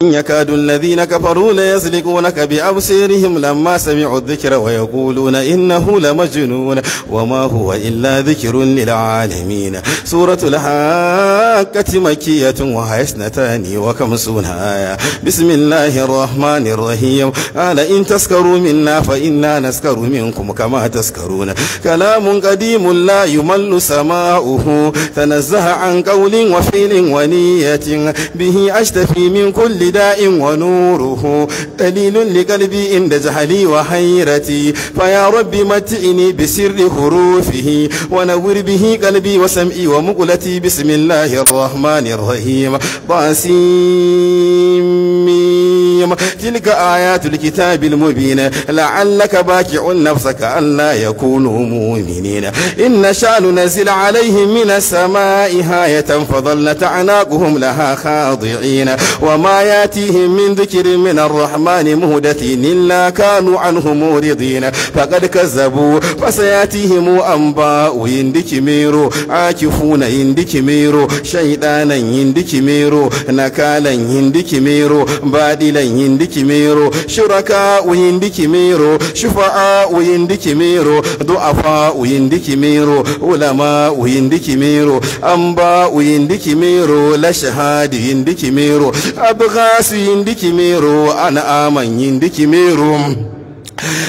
يكاد الذين كفروا ليزلقونك بأبصارهم لما سمعوا الذكر ويقولون إنه لمجنون وما هو إلا ذكر للعالمين. سورة الحاقة مكية وهي 52 آية. بسم الله الرحمن الرحيم. قال إن تسكروا منا فإنا نسكر منكم كما تسكرون. كلام قديم لا يمل سماؤه تنزه عن قول وفعل ونية به أشتفي من كل داء ونوره دليل لقلبي عند جهلي وحيرتي فيا رب متعني بسر حروفه ونور به قلبي وسمعي ومقلتي. بسم الله الرحمن الرحيم. طاسيم تلك آيات الكتاب المبين لعلك باكع نفسك ألا يكونوا مؤمنين. إن شأن ننزل عليهم من السماء آية فظلت أعناقهم لها خاضعين وما ياتيهم من ذكر من الرحمن مهدث إلا كانوا عنه موردين. فقد كذبوا فسياتيهم أنباء يندك ميرو عاكفون يندك ميرو شيطانا يندك ميرو نكالا يندك ميرو بادلا يندك ميرو شركاء يندك ميرو شفعاء يندك ميرو ضعفاء يندك ميرو علماء يندك ميرو أنباء يندك ميرو لشهاد يندك ميرو أبغاس يندك ميرو أنا آمن يندك ميرو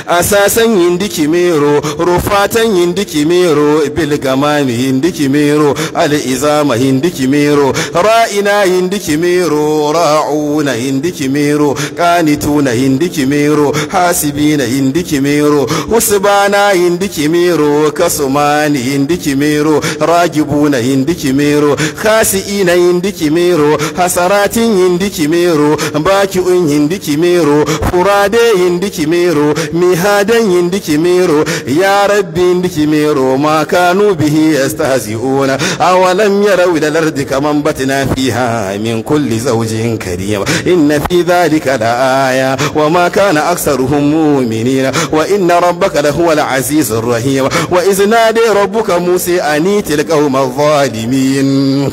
asasan yindiki mero rufatan yindiki mero bilgamami yindiki mero alizama yindiki mero ra'ina yindiki mero ra'una yindiki mero qanituna yindiki mero hasibina yindiki mero husbana yindiki mero kasumani yindiki mero ragibuna yindiki mero khasiina yindiki mero hasaratin yindiki mero baki'un yindiki mero furade yindiki mero mihadan yindiki mero ya rabbi yindiki mero ma kanu bihi yastahzi'una awalam yaraw ila al-ardi kaman batna fiha min kulli zawjin karim inna fi dhalika la aya wa ma kana aktharuhum mu'minina wa inna rabbaka lahuwal azizur rahim wa idh nadi rabbuka musa anitil qawma adh-dhalimin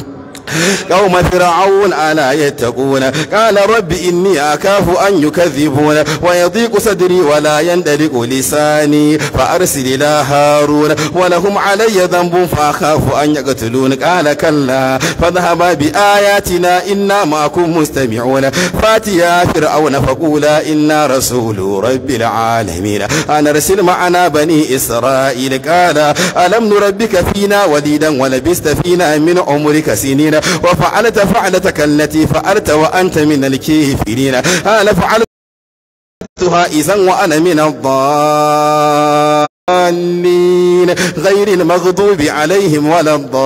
قوم فرعون ألا يتقون قال رب إني أخاف أن يكذبون ويضيق صدري ولا يندلق لساني فأرسل إلى هارون ولهم علي ذنب فأخاف أن يقتلون قال كلا فاذهبا بآياتنا إنا معكم مستمعون فاتيا فرعون فقولا إنا رسول رب العالمين أن أرسل معنا بني إسرائيل قال ألم نربك فينا وليدا ولبست فينا من عمرك سنين وفعلت فعلتك التي فعلت وأنت من الكافرين قال فعلتها إذا وأنا من الضالين غير المغضوب عليهم ولا الضالين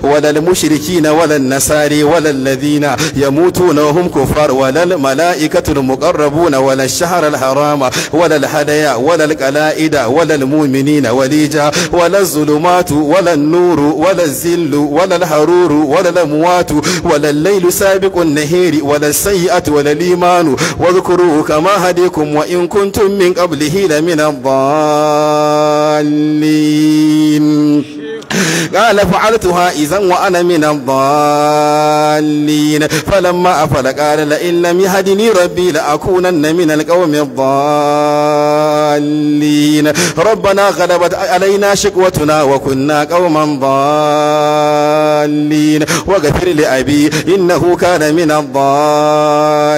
ولا المشركين ولا النصارى ولا الذين يموتون وهم كفار ولا الملائكة المقربون ولا الشهر الحرام ولا الهدايا ولا القلائد ولا المؤمنين وليجا ولا الظلمات ولا النور ولا الذل ولا الحرور ولا الأموات ولا الليل سابق النهار ولا السيئة ولا الإيمان واذكروه كما هديكم وإن كنتم من قبله لمن الضالين قال فعلتها إذا وأنا من الضالين فلما أفل قال لئن لم يهدني ربي لأكونن من القوم الضالين ربنا غلبت علينا شقوتنا وكنا قوما ضالين واغفر لأبي إنه كان من الضالين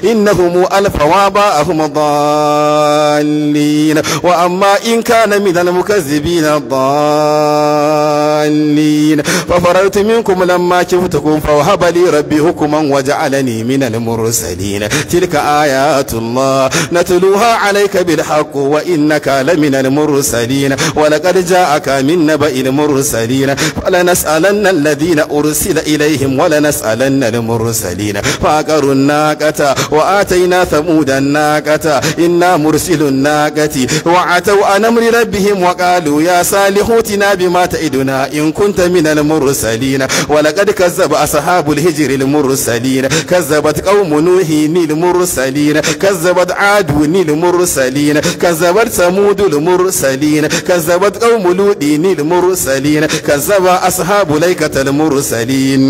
إنهم ألفوا آباءهم ضالين وأما إن كان من المكذبين الضالين ففررت منكم لما كفتكم فوهب لي ربي حكما وجعلني من المرسلين تلك آيات الله نتلوها عليك بالحق وإنك لمن المرسلين ولقد جاءك من نبأ المرسلين فلنسألن الذين أرسل إليهم ولنسألن المرسلين فعقروا الناقة وآتينا ثمود الناقة إنا مرسل الناقة وعتوا عن أمر ربهم وقالوا يا صالح ائتنا بما تعدنا إن كنت من المرسلين ولقد كذب أصحاب الهجر المرسلين كذبت قوم نوح المرسلين كذبت عاد المرسلين كذبت ثمود المرسلين كذبت قوم لوط المرسلين كذب أصحاب الأيكة المرسلين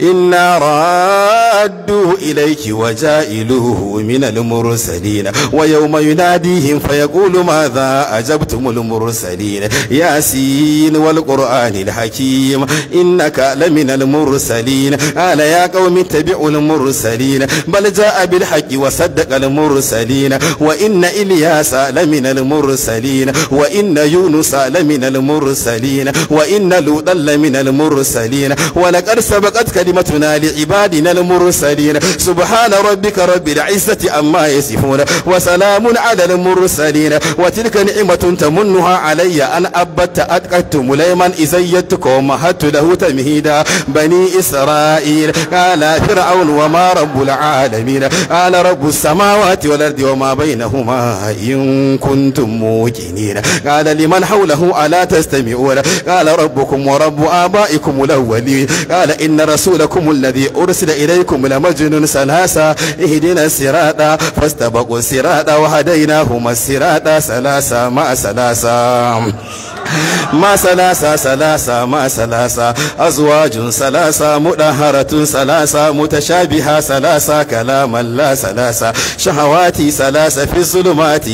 إنا رادوا إليك وجائلوه من المرسلين ويوم يناديهم فيقول ماذا أجبتم المرسلين ياسين والقرآن الحكيم إنك لمن المرسلين قال يا قوم اتبعوا المرسلين بل جاء بالحق وصدق المرسلين وإن إلياس لمن المرسلين وإن يونس لمن المرسلين وإن لوطا لمن المرسلين ولقد سبقت كلمتنا لعبادنا المرسلين سبحان ربك رب العزة عما يصفون وسلام على المرسلين وتلك نعمة تمنها علي أن أبت أتقدت مليما إذا يتكم مهدت له تمهيدا بني إسرائيل قال فرعون وما رب العالمين قال رب السماوات والأرض وما بينهما إن كنتم موقنين قال لمن حوله ألا تستمعون قال ربكم ورب آبائكم الأولين قال إن رسولكم الذي أرسل إليكم لمجنون سلاسة اهدنا الصراط فاستبقوا الصراط وهديناهما الصراط سلاسة مع سلاسة ما سلاسة ما سلاسة أزواج سلاسة مطهرة سلاسة متشابهة سلاسة كلاما لا سلاسة شهواتي سلاسة في الظلمات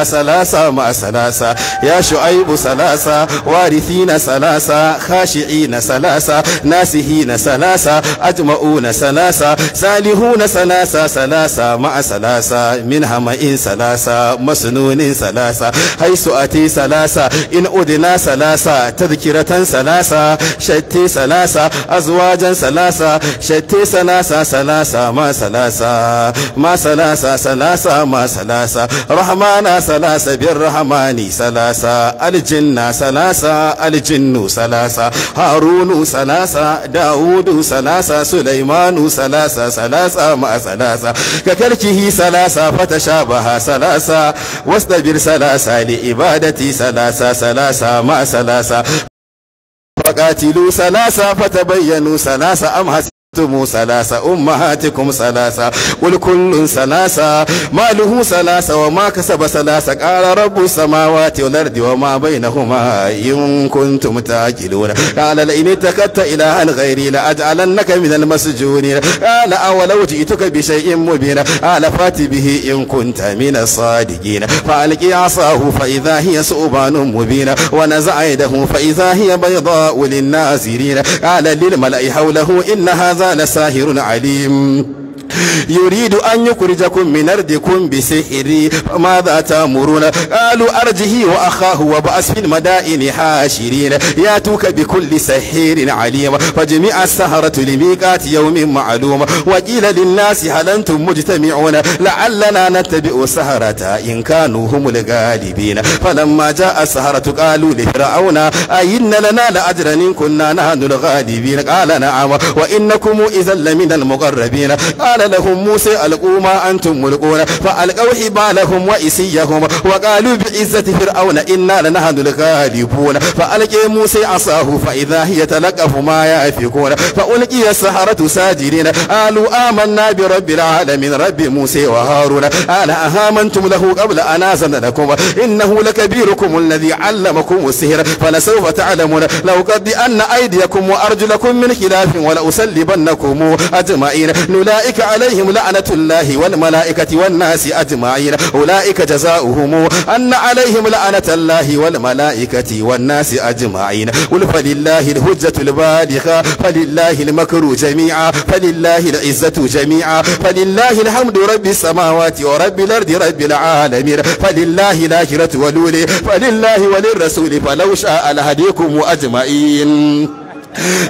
سلاسة مع سلاسة يا شعيب سلاسة وارثين سلاسة خاشعين سلاسة ناسهين سلاسة أجمعون سلاسة سالهون سلاسة مع سلاسة من همئ سلاسة مسنون سلاسة حيث أتي سلاسة إن أدنا سلاسة تذكرة سلاسة شتي سلاسة أزواجا سلاسة شتي سلاسة ما سلاسة ما سلاسة ما سلاسة رحمانا سلاسة بالرحمن سلاسة الجن سلاسة الجن سلاسة هارون سلاسة داود سلاسة سليمان سلاسة مع سلاسة ككلكه سلاسة فتشابه سلاسة واستبر سلاسة لإبادتي سلاسة مع سلاسة فقاتلوا سلاسة فتبينوا سلاسة أم حسبتم سلاسة أمهاتكم سلاسة قل كل سلاسة ماله سلاسة وما كسب سلاسة قال رب السماوات والأرض وما بينهما إن كنتم تعقلون قال لئن اتخذت إلها غيري لأجعلنك من المسجونين قال أولو جئتك بشيء مبين قال فات به إن كنت من الصادقين فألقي عصاه فإذا هي ثعبان مبين ونزع يده فإذا هي بيضاء للناظرين قال للملأ حوله إن هذا لساحر عليم يريد أن يخرجكم من أرضكم بسحره ماذا تأمرون قالوا أرجه وأخاه وبعث في المدائن حاشرين ياتوك بكل سحير عليم فجميع السحرة لميقات يوم معلوم وقيل للناس هل أنتم مجتمعون لعلنا نتبع السحرة إن كانوا هم الغالبين فلما جاء السحرة قالوا لفرعون أئن لنا لأجرا إن كنا نحن الغالبين قال نعم وإنكم إذا لمن المقربين قال لهم موسى ألقوا ما أنتم ملقون فألقوا حبالهم وإسيهم وقالوا بعزة فرعون إنا لنحن الغالبون فألقى موسى عصاه فإذا هي تلقف ما يأفكون فألقي السحرة ساجدين قالوا آمنا برب العالمين رب موسى وهارون قال أآمنتم له قبل أن آذن لكم إنه لكبيركم الذي علمكم السحر فلسوف تعلمون لأقطعن أيديكم وأرجلكم من خلاف ولأصلبنكم أجمعين أولئك عليهم لعنة الله والملائكة والناس أجمعين أولئك جزاؤهم أن عليهم لعنة الله والملائكة والناس أجمعين قل فلله الحجة البالغة فلله المكر جميعا فلله العزة جميعا فلله الحمد رب السماوات ورب الأرض رب العالمين فلله الآخرة والأولى فلله وللرسول فلو شاء لهديكم أجمعين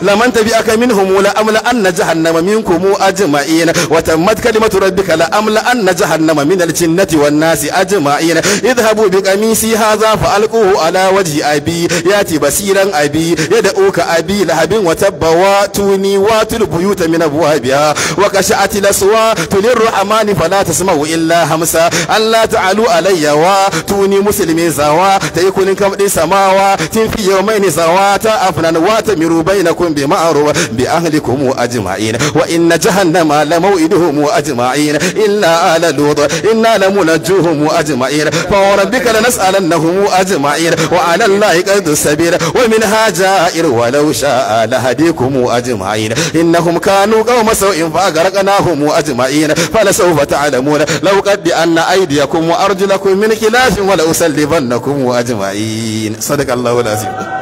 لمن تبعك منهم لأملأن جهنم منكم أجمعين وتمت كلمة ربك لأملأن جهنم من الجنة والناس أجمعين اذهبوا بقميصي هذا فألقوه على وجه أبي يأتي بصيرا أبي يدعوك أبي لهب وتب واتوني واتوا البيوت من أبوابها وكشأت الأصوات للرحمن فلا تسمعوا إلا همسا ألا تعلوا علي واتوني مسلمين زوا تيكون كم سماوات في يومين زواتا أفنان واتمروا بين بينكم بمعروف بأهلكم أجمعين وإن جهنم لموئدهم أجمعين إلا آل لوط إنا لمنجوهم أجمعين فوربك لنسألنهم أجمعين وعلى الله قد السبيل ومنها جائر ولو شاء لهديكم أجمعين إنهم كانوا قوم سوء فأغرقناهم أجمعين فلسوف تعلمون لو قد أن أيديكم وأرجلكم من خلاف ولأسلبنكم أجمعين صدق الله العظيم.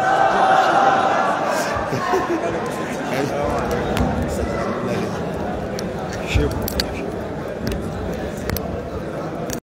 Chegou.